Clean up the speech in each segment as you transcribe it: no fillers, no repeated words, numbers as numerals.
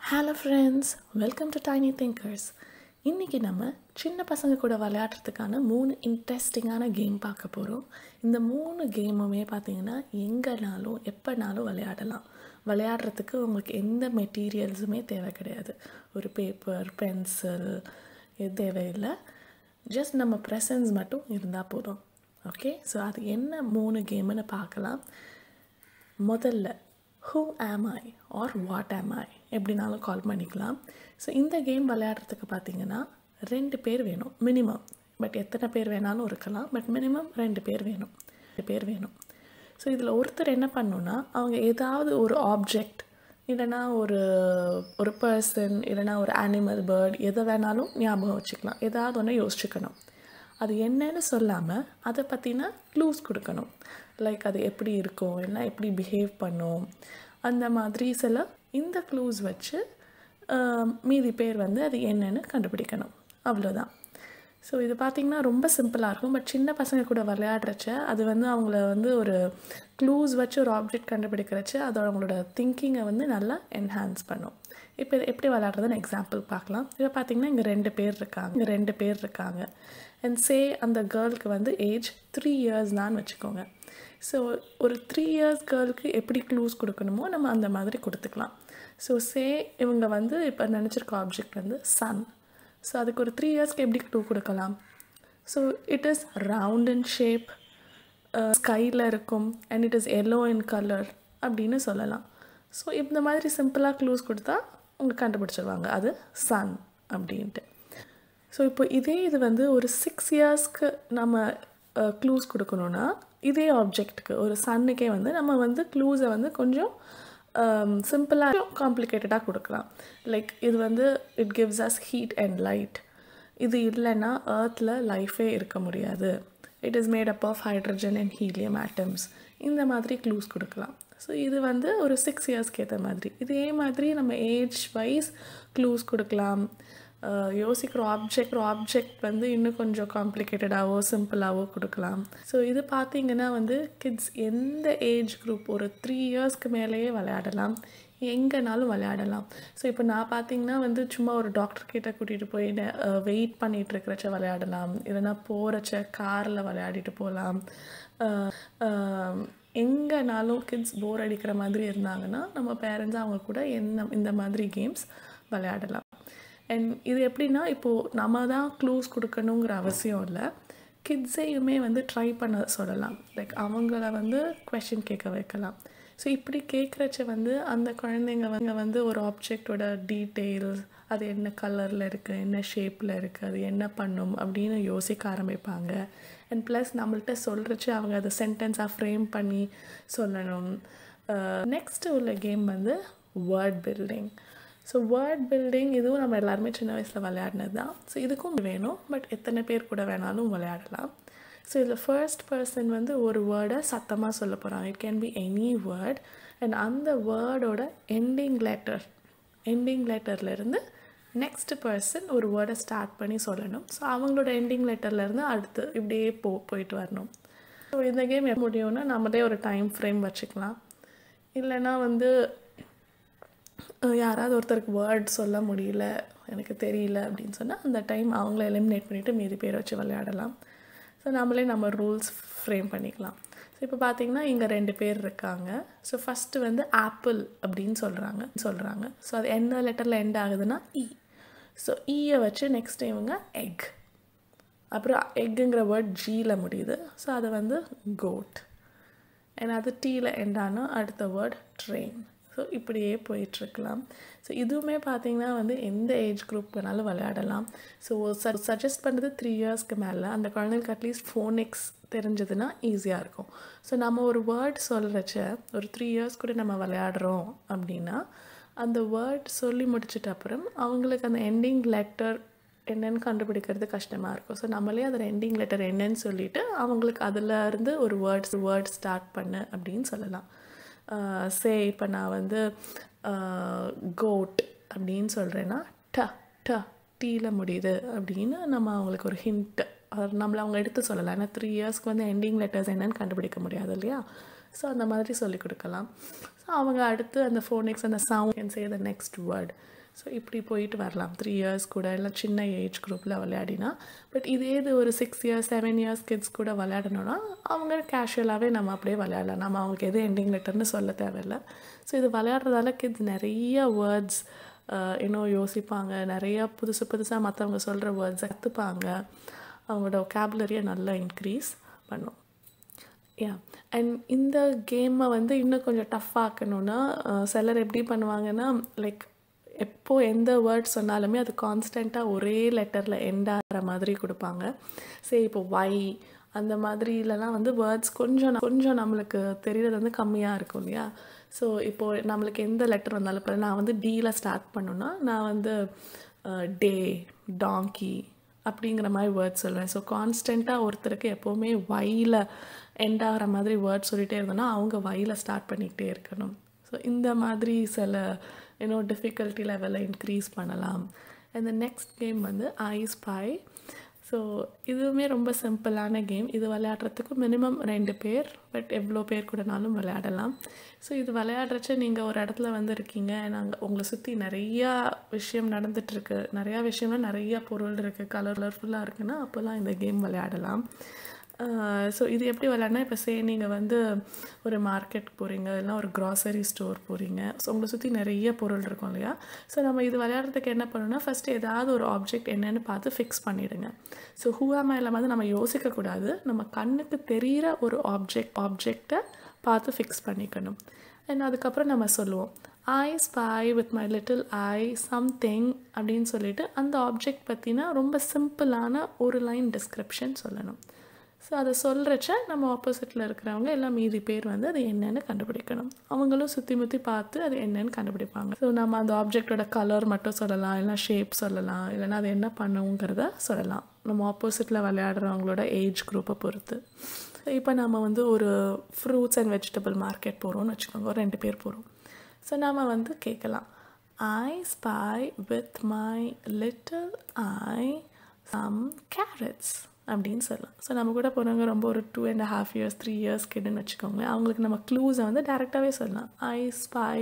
Hello friends, welcome to tiny thinkers. இன்றைக்கி நம்ம சின்ன பசங்க கூட விளையாடுறதுக்கான 3 இன்ட்ரெஸ்டிங்கான கேம் பார்க்க போகிறோம். இந்த 3 கேமுமே பார்த்திங்கன்னா எங்கேனாலும் எப்போனாலும் விளையாடலாம். விளையாடுறதுக்கு உங்களுக்கு எந்த மெட்டீரியல்ஸுமே தேவை கிடையாது. ஒரு பேப்பர், பென்சில் எது தேவையில்லை. ஜஸ்ட் நம்ம ப்ரெசன்ஸ் மட்டும் இருந்தால் போதும். ஓகே, ஸோ அது என்ன 3 கேமுன்னு பார்க்கலாம். முதல்ல who am I or what am I எப்படினாலும் கால் பண்ணிக்கலாம். ஸோ இந்த கேம் விளையாடுறதுக்கு பார்த்தீங்கன்னா 2 பேர் வேணும் மினிமம். பட் எத்தனை பேர் வேணாலும் இருக்கலாம். பட் மினிமம் 2 பேர் வேணும். ஸோ இதில் ஒருத்தர் என்ன பண்ணணுன்னா, அவங்க ஏதாவது ஒரு ஆப்ஜெக்ட் இல்லைனா ஒரு பர்சன் இல்லைனா ஒரு அனிமல், பேர்ட் எதை வேணாலும் ஞாபகம் வச்சுக்கலாம். ஏதாவது ஒன்று யோசிச்சுக்கணும். அது என்னன்னு சொல்லாமல் அதை பற்றின க்ளூஸ் கொடுக்கணும். லைக் அது எப்படி இருக்கும், இல்லை எப்படி பிஹேவ் பண்ணும், அந்த மாதிரி சில இந்த க்ளூஸ் வச்சு மீதி பேர் அது என்னன்னு கண்டுபிடிக்கணும். அவ்வளோதான். ஸோ இது பார்த்திங்கன்னா ரொம்ப சிம்பிளாக இருக்கும். பட் சின்ன பசங்க கூட விளையாடுறச்ச அது அவங்கள ஒரு க்ளூஸ் வச்சு ஒரு ஆப்ஜெக்ட் கண்டுபிடிக்கிறச்ச அது அவங்களோட திங்கிங்கை நல்லா என்ஹான்ஸ் பண்ணும். இப்போ இது எப்படி விளையாடுறதுன்னு எக்ஸாம்பிள் பார்க்கலாம். இப்போ பார்த்திங்கன்னா இங்கே 2 பேர் இருக்காங்க. அண்ட் சே அந்த கேர்ளுக்கு ஏஜ் 3 years தான் வச்சுக்கோங்க. ஸோ ஒரு 3 years கேர்ளுக்கு எப்படி க்ளூஸ் கொடுக்கணுமோ நம்ம அந்த மாதிரி கொடுத்துக்கலாம். ஸோ சே இவங்க இப்போ நினச்சிருக்க ஆப்ஜெக்ட் சன். ஸோ அதுக்கு ஒரு 3 yearsக்கு எப்படி க்ளூ கொடுக்கலாம்? So it is round in shape, ஸ்கையில் இருக்கும், and it is yellow in colour அப்படின்னு சொல்லலாம். ஸோ இந்த மாதிரி சிம்பிளாக க்ளூஸ் கொடுத்தா அவங்க கண்டுபிடிச்சிருவாங்க அது சன் அப்படின்ட்டு. ஸோ இப்போ இதே இது ஒரு 6 yearsக்கு நம்ம க்ளூஸ் கொடுக்கணுன்னா இதே ஆப்ஜெக்ட்டுக்கு ஒரு சன்னுக்கே நம்ம க்ளூஸை கொஞ்சம் சிம்பிளாக காம்ப்ளிகேட்டடாக கொடுக்கலாம். லைக் இது it gives us heat and light. இது இல்லைன்னா எர்த்தில் லைஃபே இருக்க முடியாது. It is made up of hydrogen and helium atoms. இந்த மாதிரி க்ளூஸ் கொடுக்கலாம். ஸோ இது ஒரு 6 yearsக்கு ஏற்ற மாதிரி. இதே மாதிரி நம்ம ஏஜ் வைஸ் க்ளூஸ் கொடுக்கலாம். யோசிக்கிற ஆப்ஜெக்ட் இன்னும் கொஞ்சம் காம்ப்ளிகேட்டடாகவோ சிம்பிளாகவோ கொடுக்கலாம். ஸோ இது பார்த்திங்கன்னா கிட்ஸ் எந்த ஏஜ் குரூப் ஒரு 3 yearsக்கு மேலேயே விளையாடலாம், எங்கேனாலும் விளையாடலாம். ஸோ இப்போ நான் பார்த்திங்கன்னா சும்மா ஒரு டாக்டர்கிட்ட கூட்டிகிட்டு போய் வெயிட் பண்ணிகிட்டு இருக்கிறச்ச விளையாடலாம். இல்லைனா போகிறச்ச காரில் விளையாடிட்டு போகலாம். எங்கேனாலும் கிட்ஸ் போர் அடிக்கிற மாதிரி இருந்தாங்கன்னா நம்ம பேரண்ட்ஸ் அவங்க கூட இந்த மாதிரி கேம்ஸ் விளையாடலாம். அண்ட் இது எப்படின்னா, இப்போது நம்ம தான் க்ளூஸ் கொடுக்கணுங்கிற அவசியம் இல்லை. கிட்ஸையுமே ட்ரை பண்ண சொல்லலாம். லைக் அவங்கள கொஷின் கேட்க வைக்கலாம். ஸோ இப்படி கேட்குறச்ச அந்த குழந்தைங்க ஒரு ஆப்ஜெக்டோட டீட்டெயில்ஸ், அது என்ன கலரில் இருக்குது, என்ன ஷேப்பில் இருக்குது, அது என்ன பண்ணும் அப்படின்னு யோசிக்க ஆரம்பிப்பாங்க. அண்ட் ப்ளஸ் நம்மள்கிட்ட சொல்கிறச்சு அவங்க அதை சென்டென்ஸாக ஃப்ரேம் பண்ணி சொல்லணும். நெக்ஸ்ட்டு உள்ள game word building. So word building இதுவும் நம்ம எல்லாருமே சின்ன வயசில் விளையாடினது தான். ஸோ இதுக்கும் வேணும். பட் எத்தனை பேர் கூட வேணாலும் விளையாடலாம். ஸோ இதில் ஃபர்ஸ்ட் பர்சன் ஒரு வேர்டை சத்தமாக சொல்ல போகிறாங்க. It can be any word. And அந்த வேர்டோட எண்டிங் லெட்டர்லேருந்து நெக்ஸ்ட் பர்சன் ஒரு வேர்டை ஸ்டார்ட் பண்ணி சொல்லணும். ஸோ அவங்களோட எண்டிங் லெட்டர்லேருந்து அடுத்து இப்படியே போயிட்டு வரணும். ஸோ இந்த கேம் எப்படி முடியும்னா நம்மளே ஒரு டைம் ஃப்ரேம் வச்சுக்கலாம். இல்லைன்னா யாராவது ஒருத்தருக்கு வேர்ட் சொல்ல முடியல, எனக்கு தெரியல அப்படின்னு சொன்னால் அந்த டைம் அவங்கள எலிமினேட் பண்ணிவிட்டு மீதி பேர் வச்சு விளையாடலாம். ஸோ நம்ம ரூல்ஸ் ஃப்ரேம் பண்ணிக்கலாம். ஸோ இப்போ பார்த்திங்கன்னா இங்கே 2 பேர் இருக்காங்க. ஸோ ஃபஸ்ட்டு ஆப்பிள் அப்படின்னு சொல்கிறாங்க. ஸோ அது என்ன லெட்டரில் எண்ட் ஆகுதுன்னா இ. ஸோ ஈயை வச்சு நெக்ஸ்ட் இவங்க எக். அப்புறம் எக்குங்கிற வேர்ட் ஜியில் முடியுது. ஸோ அது கோட். ஏன்னா அது டீயில் எண்ட் ஆனால் அடுத்த வேர்ட் ட்ரெயின். ஸோ இப்படியே போயிட்டுருக்கலாம். ஸோ இதுவுமே பார்த்திங்கன்னா எந்த ஏஜ் குரூப் வேணாலும் விளையாடலாம். ஸோ சஜஸ்ட் பண்ணுறது 3 yearsக்கு மேலே. அந்த குழந்தைங்களுக்கு அட்லீஸ்ட் ஃபோனிக்ஸ் தெரிஞ்சதுன்னா ஈஸியாக இருக்கும். ஸோ நம்ம ஒரு வேர்ட் சொல்கிறச்ச ஒரு 3 years கூட நம்ம விளையாடுறோம் அப்படின்னா அந்த வேர்ட் சொல்லி முடிச்சிட்ட அப்புறம் அவங்களுக்கு அந்த எண்டிங் லெட்டர் என்னென்னு கண்டுபிடிக்கிறது கஷ்டமாக இருக்கும். ஸோ நம்மளே அதில் எண்டிங் லெட்டர் என்னன்னு சொல்லிவிட்டு அவங்களுக்கு அதில் ஒரு வேர்ட் ஸ்டார்ட் பண்ணு அப்படின்னு சொல்லலாம். சே இப்போ நான் கோட் அப்படின்னு சொல்கிறேன்னா டீயில் முடியுது அப்படின்னு நம்ம அவங்களுக்கு ஒரு ஹிண்ட் அவங்க எடுத்து சொல்லலாம். ஏன்னா 3 yearsக்கு எண்டிங் லெட்டர்ஸ் என்னன்னு கண்டுபிடிக்க முடியாது இல்லையா? ஸோ அந்த மாதிரி சொல்லிக் கொடுக்கலாம். ஸோ அவங்க அடுத்து அந்த ஃபோனிக்ஸ் அந்த sound can say the next word. So இப்படி போயிட்டு வரலாம் 3 இயர்ஸ் கூட, இல்லை சின்ன ஏஜ் குரூப்பில் விளையாடினா. பட் இதே இது ஒரு 6 இயர்ஸ் 7 இயர்ஸ் கிட்ஸ் கூட விளையாடணுன்னா அவங்க கேஷுவலாகவே நம்ம அப்படியே விளையாடலாம். நம்ம அவங்களுக்கு எது எண்டிங் லெட்டர்னு சொல்ல தேவையில்லை. ஸோ இது விளையாடுறதால கிட்ஸ் நிறைய வேர்ட்ஸ் இன்னும் யோசிப்பாங்க, நிறையா புதுசாக மற்றவங்க சொல்கிற வேர்ட்ஸை கற்றுப்பாங்க, அவங்களோட ஒகேபுலரியை நல்லா இன்க்ரீஸ் பண்ணும். அண்ட் இந்த கேமை வந்து இன்னும் கொஞ்சம் டஃப் ஆக்கணுன்னா சிலர் எப்படி பண்ணுவாங்கன்னா, லைக் எப்போது எந்த வேர்ட் சொன்னாலுமே அது கான்ஸ்டண்ட்டாக ஒரே லெட்டரில் எண்ட் ஆகிற மாதிரி கொடுப்பாங்க. சரி, இப்போ ஒய் அந்த மாதிரிலலாம் வந்து வேர்ட்ஸ் கொஞ்சம் நம்மளுக்கு தெரியறது வந்து கம்மியாக இருக்கும் இல்லையா. ஸோ இப்போது நம்மளுக்கு எந்த லெட்டர் வந்தாலும் இப்போ நான் வந்து டியில் ஸ்டார்ட் பண்ணுன்னா நான் வந்து டே, டாங்கி அப்படிங்கிற மாதிரி வேர்ட்ஸ் சொல்லுவேன். ஸோ கான்ஸ்டண்ட்டாக ஒருத்தருக்கு எப்போவுமே ஒயில் எண்ட் ஆகிற மாதிரி வேர்ட்ஸ் சொல்லிகிட்டே இருந்தோன்னா அவங்க ஒயில் ஸ்டார்ட் பண்ணிக்கிட்டே இருக்கணும். ஸோ இந்த மாதிரி சில டிஃபிகல்ட்டி லெவலில் இன்க்ரீஸ் பண்ணலாம். அண்ட் நெக்ஸ்ட் கேம் வந்து ஐ ஸ்பை. ஸோ இதுவுமே ரொம்ப சிம்பிளான கேம். இது விளையாடுறதுக்கு மினிமம் 2 பேர், பட் எவ்வளோ பேர் கூடனாலும் விளையாடலாம். ஸோ இது விளையாடுறச்ச நீங்கள் ஒரு இடத்துல வந்து இருக்கீங்க, நாங்கள் உங்களை சுற்றி நிறையா விஷயம் நடந்துகிட்ருக்கு, நிறையா விஷயம்னா நிறையா பொருள் இருக்குது, கலர்ஃபுல்லாக இருக்குன்னா அப்போல்லாம் இந்த கேம் விளையாடலாம். ஸோ இது எப்படி விளையாடினா, இப்போ நீங்கள் வந்து ஒரு மார்க்கெட் போகிறீங்க, இல்லைனா ஒரு க்ராசரி ஸ்டோர் போகிறீங்க. ஸோ உங்களை சுற்றி நிறைய பொருள் இருக்கும் இல்லையா. ஸோ நம்ம இது விளையாடுறதுக்கு என்ன பண்ணணும்னா, ஃபஸ்ட்டு ஏதாவது ஒரு ஆப்ஜெக்ட் என்னென்னு பார்த்து ஃபிக்ஸ் பண்ணிவிடுங்க. ஸோ ஹூஆமா இல்லாமல் வந்து நம்ம யோசிக்கக்கூடாது, நம்ம கண்ணுக்கு தெரிகிற ஒரு ஆப்ஜெக்டை பார்த்து ஃபிக்ஸ் பண்ணிக்கணும். அண்ட் அதுக்கப்புறம் நம்ம சொல்லுவோம், ஐ spy with my little I something அப்படின்னு சொல்லிட்டு அந்த ஆப்ஜெக்ட் பற்றினா ரொம்ப சிம்பிளான ஒரு லைன் டிஸ்கிரிப்ஷன் சொல்லணும். ஸோ அதை சொல்கிறச்ச நம்ம ஆப்போசிட்டில் இருக்கிறவங்க எல்லாம் மீதி பேர் வந்து அது என்னென்னு கண்டுபிடிக்கணும். அவங்களும் சுற்றி பார்த்து அது என்னென்னு கண்டுபிடிப்பாங்க. ஸோ நம்ம அந்த ஆப்ஜெக்டோட கலர் மட்டும் சொல்லலாம், இல்லைனா ஷேப் சொல்லலாம், இல்லைனா அது என்ன பண்ணுங்கிறத சொல்லலாம், நம்ம ஆப்போசிட்டில் விளையாடுறவங்களோட ஏஜ் குரூப்பை பொறுத்து. இப்போ நம்ம வந்து ஒரு ஃப்ரூட்ஸ் அண்ட் வெஜிடபிள் மார்க்கெட் போகிறோம்னு வச்சுக்கோங்க, ஒரு 2 பேர் போகிறோம். ஸோ நம்ம வந்து கேட்கலாம், I spy with my little eye some carrots அப்படின்னு சொல்லலாம். ஸோ நம்ம கூட போகிறவங்க ரொம்ப ஒரு 2.5 இயர்ஸ் 3 இயர்ஸ் கிட்டன்னு வச்சுக்கோங்களேன். அவங்களுக்கு நம்ம க்ளூஸை வந்து டேரெக்டாகவே சொல்லலாம். I spy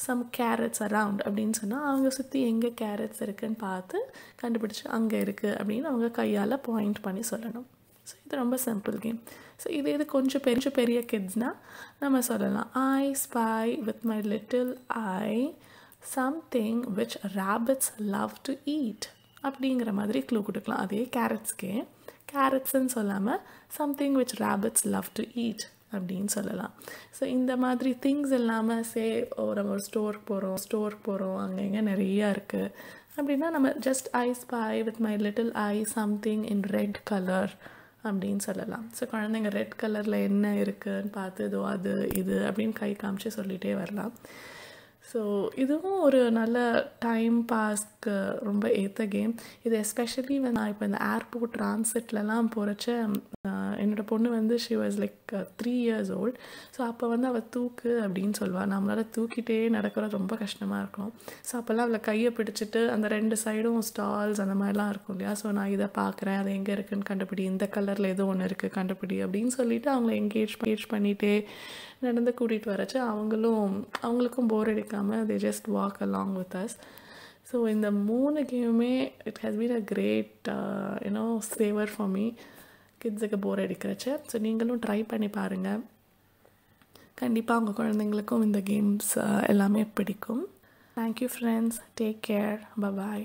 some carrots around அப்படின்னு சொன்னால் அவங்க சுற்றி எங்கே கேரட்ஸ் இருக்குதுன்னு பார்த்து கண்டுபிடிச்சி அங்கே இருக்குது அப்படின்னு அவங்க கையால் பாயிண்ட் பண்ணி சொல்லணும். ஸோ இது ரொம்ப சிம்பிள் கேம். ஸோ இது கொஞ்சம் பெரிய கிட்ஸ்னால் நம்ம சொல்லலாம், I spy with my little I something which rabbits love to eat அப்படிங்கிற மாதிரி க்ளூ கொடுக்கலாம். அதே கேரட்ஸ்ன்னு சொல்லாமல் something which rabbits love to eat அப்படின்னு சொல்லலாம். ஸோ இந்த மாதிரி திங்ஸ் இல்லாமல் நம்ம ஒரு ஸ்டோருக்கு போகிறோம் அங்கே எங்கே நிறையா இருக்குது அப்படின்னா நம்ம just I spy with my little I something in red colour அப்படின்னு சொல்லலாம். ஸோ குழந்தைங்க ரெட் கலரில் என்ன இருக்குதுன்னு பார்த்து அது இது அப்படின்னு கை காமிச்சு சொல்லிகிட்டே வரலாம். ஸோ இதுவும் ஒரு நல்ல டைம் பாஸ்க்கு ரொம்ப ஏற்ற கேம். இது எஸ்பெஷலி நான் இப்போ இந்த ஏர்போர்ட் ட்ரான்சிட்லலாம் போகிறச்ச என்னோடய பொண்ணு வந்து she was like 3 years old. So அப்போ வந்து அவள் தூக்கு அப்படின்னு சொல்லுவாள். நம்மளால் தூக்கிட்டே நடக்கிறது ரொம்ப கஷ்டமாக இருக்கும். ஸோ அப்போல்லாம் அவளை கையை பிடிச்சிட்டு அந்த 2 சைடும் ஸ்டால்ஸ் அந்த மாதிரிலாம் இருக்கும் இல்லையா. ஸோ நான் இதை பார்க்குறேன், அது எங்கே இருக்குதுன்னு கண்டுபிடி, இந்த கலரில் ஏதோ ஒன்று இருக்குது கண்டுபிடி அப்படின்னு சொல்லிவிட்டு அவங்கள என்கேஜ் பண்ணிகிட்டே நடந்து கூட்டிகிட்டு வரச்சு அவங்களுக்கும் போர் அடிக்காமல் they just walk along with us. So இந்த 3 கேமுமே it has been a great saver for me கிட்ஸுக்கு போர் அடிக்கிறச்ச. ஸோ நீங்களும் ட்ரை பண்ணி பாருங்கள், கண்டிப்பாக உங்கள் குழந்தைங்களுக்கும் இந்த கேம்ஸ் எல்லாமே பிடிக்கும். Thank you friends, take care, by.